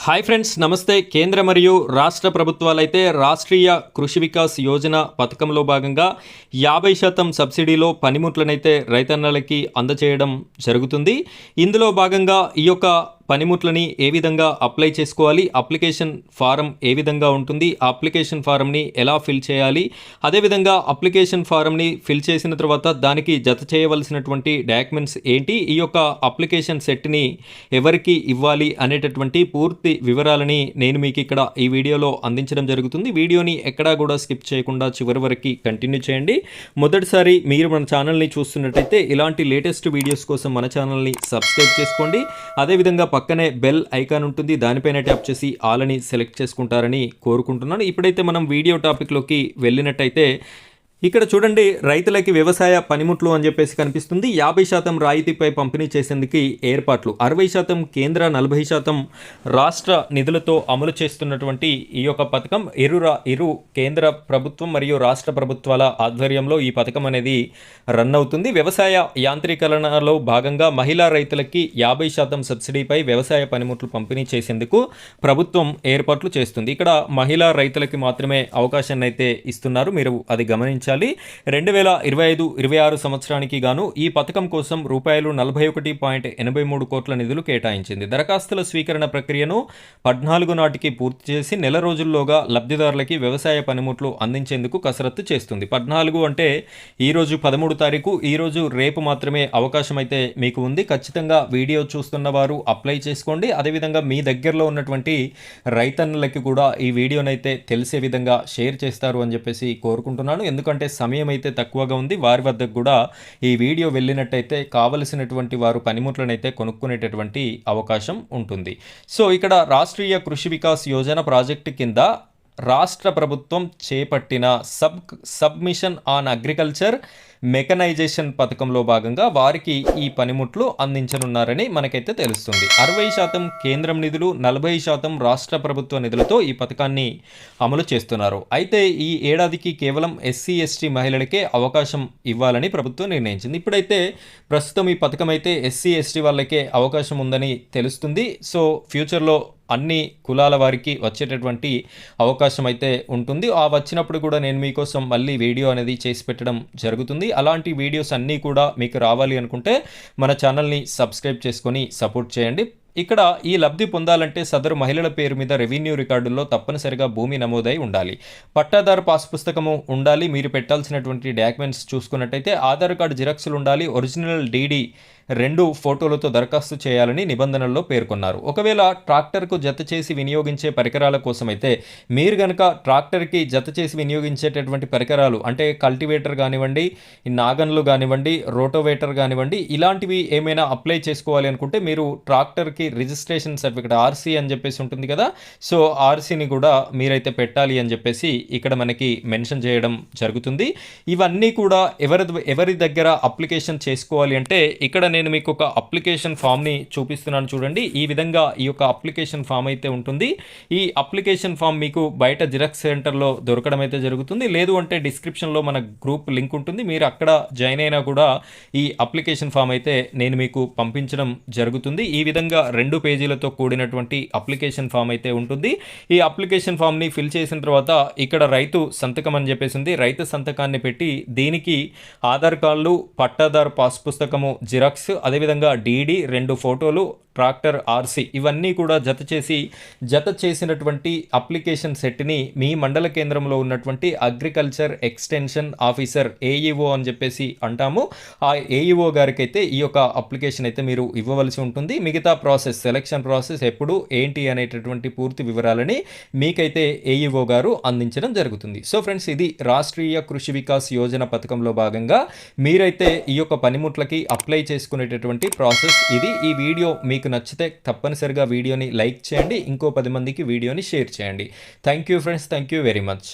Hi friends, నమస్తే. కేంద్ర మరియు రాష్ట్ర ప్రభుత్వాలైతే రాష్ట్రీయ కృషి వికాస్ యోజన పథకంలో భాగంగా 50% సబ్సిడీలో పనిముట్లనైతే రైతన్నలకి అందచేయడం జరుగుతుంది. ఇందులో భాగంగా ఈ యొక్క పనిముట్లని ఏ విధంగా అప్లై చేసుకోవాలి, అప్లికేషన్ ఫారం ఏ విధంగా ఉంటుంది, ఆ అప్లికేషన్ ఫారంని ఎలా ఫిల్ చేయాలి, అదేవిధంగా అప్లికేషన్ ఫారంని ఫిల్ చేసిన తర్వాత దానికి జత చేయవలసినటువంటి డాక్యుమెంట్స్ ఏంటి, ఈ యొక్క అప్లికేషన్ సెట్ని ఎవరికి ఇవ్వాలి అనేటటువంటి పూర్తి వివరాలని నేను మీకు ఇక్కడ ఈ వీడియోలో అందించడం జరుగుతుంది. వీడియోని ఎక్కడా కూడా స్కిప్ చేయకుండా చివరి వరకు కంటిన్యూ చేయండి. మొదటిసారి మీరు మన ఛానల్ని చూస్తున్నట్టయితే ఇలాంటి లేటెస్ట్ వీడియోస్ కోసం మన ఛానల్ని సబ్స్క్రైబ్ చేసుకోండి. అదేవిధంగా పక్కనే బెల్ ఐకాన్ ఉంటుంది, దానిపైన ట్యాప్ చేసి ఆల్ అని సెలెక్ట్ చేసుకుంటారని కోరుకుంటున్నాను. ఇప్పుడైతే మనం వీడియో టాపిక్లోకి వెళ్ళినట్టయితే ఇక్కడ చూడండి, రైతులకి వ్యవసాయ పనిముట్లు అని చెప్పేసి కనిపిస్తుంది. 50% రాయితీపై పంపిణీ చేసేందుకు ఏర్పాట్లు, 60% కేంద్ర 40% రాష్ట్ర నిధులతో అమలు చేస్తున్నటువంటి ఈ యొక్క పథకం ఇరు కేంద్ర ప్రభుత్వం మరియు రాష్ట్ర ప్రభుత్వాల ఆధ్వర్యంలో ఈ పథకం అనేది రన్ అవుతుంది. వ్యవసాయ యాంత్రీకరణలో భాగంగా మహిళా రైతులకి 50% సబ్సిడీపై వ్యవసాయ పనిముట్లు పంపిణీ చేసేందుకు ప్రభుత్వం ఏర్పాట్లు చేస్తుంది. ఇక్కడ మహిళా రైతులకి మాత్రమే అవకాశాన్ని అయితే ఇస్తున్నారు, మీరు అది గమనించాలి. 2025-26 సంవత్సరానికి గాను ఈ పథకం కోసం రూపాయలు 41.83 కోట్ల నిధులు కేటాయించింది. దరఖాస్తుల స్వీకరణ ప్రక్రియను 14 నాటికి పూర్తి చేసి నెల రోజుల్లోగా లబ్ధిదారులకి వ్యవసాయ పనిముట్లు అందించేందుకు కసరత్తు చేస్తుంది. 14 అంటే ఈరోజు 13 తారీఖు, ఈరోజు రేపు మాత్రమే అవకాశం అయితే మీకు ఉంది. ఖచ్చితంగా వీడియో చూస్తున్న వారు అప్లై చేసుకోండి. అదేవిధంగా మీ దగ్గరలో ఉన్నటువంటి రైతన్నలకి కూడా ఈ వీడియోనైతే తెలిసే విధంగా షేర్ చేస్తారు అని చెప్పేసి కోరుకుంటున్నాను. ఎందుకంటే సమయం అయితే తక్కువగా ఉంది. వారి వద్దకు కూడా ఈ వీడియో వెళ్ళినట్టయితే కావలసినటువంటి వారు పనిముట్లనైతే కొనుక్కునేటటువంటి అవకాశం ఉంటుంది. సో ఇక్కడ రాష్ట్రీయ కృషి వికాస్ యోజన ప్రాజెక్టు కింద రాష్ట్ర ప్రభుత్వం చేపట్టిన సబ్మిషన్ ఆన్ అగ్రికల్చర్ మెకనైజేషన్ పథకంలో భాగంగా వారికి ఈ పనిముట్లు అందించనున్నారని మనకైతే తెలుస్తుంది. 60% కేంద్రం నిధులు, 40% రాష్ట్ర ప్రభుత్వ నిధులతో ఈ పథకాన్ని అమలు చేస్తున్నారు. అయితే ఈ ఏడాదికి కేవలం SC/ST మహిళలకే అవకాశం ఇవ్వాలని ప్రభుత్వం నిర్ణయించింది. ఇప్పుడైతే ప్రస్తుతం ఈ పథకం అయితే SC/ST వాళ్ళకే అవకాశం ఉందని తెలుస్తుంది. సో ఫ్యూచర్లో అన్ని కులాల వారికి వచ్చేటటువంటి అవకాశం అయితే ఉంటుంది. ఆ వచ్చినప్పుడు కూడా నేను మీకోసం మళ్ళీ వీడియో అనేది చేసి పెట్టడం జరుగుతుంది. అలాంటి వీడియోస్ అన్నీ కూడా మీకు రావాలి అనుకుంటే మన ఛానల్ని సబ్స్క్రైబ్ చేసుకొని సపోర్ట్ చేయండి. ఇక్కడ ఈ లబ్ధి పొందాలంటే సదరు మహిళల పేరు మీద రెవెన్యూ రికార్డుల్లో తప్పనిసరిగా భూమి నమోదై ఉండాలి, పట్టాదారు పాస్ పుస్తకము ఉండాలి. మీరు పెట్టాల్సినటువంటి డాక్యుమెంట్స్ చూసుకున్నట్టయితే ఆధార్ కార్డు జిరాక్సులు ఉండాలి, ఒరిజినల్ DD 2 ఫోటోలతో దరఖాస్తు చేయాలని నిబంధనల్లో పేర్కొన్నారు. ఒకవేళ ట్రాక్టర్కు జత చేసి వినియోగించే పరికరాల కోసమైతే మీరు కనుక ట్రాక్టర్కి జత చేసి వినియోగించేటటువంటి పరికరాలు అంటే కల్టివేటర్ కానివ్వండి, నాగన్లు కానివ్వండి, రోటోవేటర్ కానివ్వండి, ఇలాంటివి ఏమైనా అప్లై చేసుకోవాలి అనుకుంటే మీరు ట్రాక్టర్కి రిజిస్ట్రేషన్ సర్టిఫికేట్ RC అని చెప్పేసి ఉంటుంది కదా, సో RCని కూడా మీరైతే పెట్టాలి అని చెప్పేసి ఇక్కడ మనకి మెన్షన్ చేయడం జరుగుతుంది. ఇవన్నీ కూడా ఎవరి దగ్గర అప్లికేషన్ చేసుకోవాలి అంటే ఇక్కడ నేను మీకు ఒక అప్లికేషన్ ఫామ్ని చూపిస్తున్నాను చూడండి. ఈ విధంగా ఈ యొక్క అప్లికేషన్ ఫామ్ అయితే ఉంటుంది. ఈ అప్లికేషన్ ఫామ్ మీకు బయట జిరాక్స్ సెంటర్లో దొరకడం అయితే జరుగుతుంది. లేదు అంటే డిస్క్రిప్షన్లో మన గ్రూప్ లింక్ ఉంటుంది, మీరు అక్కడ జాయిన్ అయినా కూడా ఈ అప్లికేషన్ ఫామ్ అయితే నేను మీకు పంపించడం జరుగుతుంది. ఈ విధంగా 2 పేజీలతో కూడినటువంటి అప్లికేషన్ ఫామ్ అయితే ఉంటుంది. ఈ అప్లికేషన్ ఫామ్ని ఫిల్ చేసిన తర్వాత ఇక్కడ రైతు సంతకం అని చెప్పేసి ఉంది. రైతు సంతకాన్ని పెట్టి దీనికి ఆధార్ కార్డులు, పట్టాదారు పాస్ పుస్తకము జిరాక్స్, అదేవిధంగా DD 2 ఫోటోలు, ట్రాక్టర్ RC ఇవన్నీ కూడా జత చేసినటువంటి అప్లికేషన్ సెట్ని మీ మండల కేంద్రంలో ఉన్నటువంటి అగ్రికల్చర్ ఎక్స్టెన్షన్ ఆఫీసర్ AEO అని చెప్పేసి అంటాము. ఆ AEO గారికి అయితే ఈ యొక్క అప్లికేషన్ అయితే మీరు ఇవ్వవలసి ఉంటుంది. మిగతా ప్రాసెస్, సెలక్షన్ ప్రాసెస్ ఎప్పుడు ఏంటి అనేటటువంటి పూర్తి వివరాలని మీకైతే AEO గారు అందించడం జరుగుతుంది. సో ఫ్రెండ్స్, ఇది రాష్ట్రీయ కృషి వికాస్ యోజన పథకంలో భాగంగా మీరైతే ఈ యొక్క పనిముట్లకి అప్లై చేసుకునేటటువంటి ప్రాసెస్ ఇది. ఈ వీడియో మీకు నచ్చితే తప్పనిసరిగా వీడియోని లైక్ చేయండి, ఇంకో 10 మందికి వీడియోని షేర్ చేయండి. Thank you friends, thank you very much.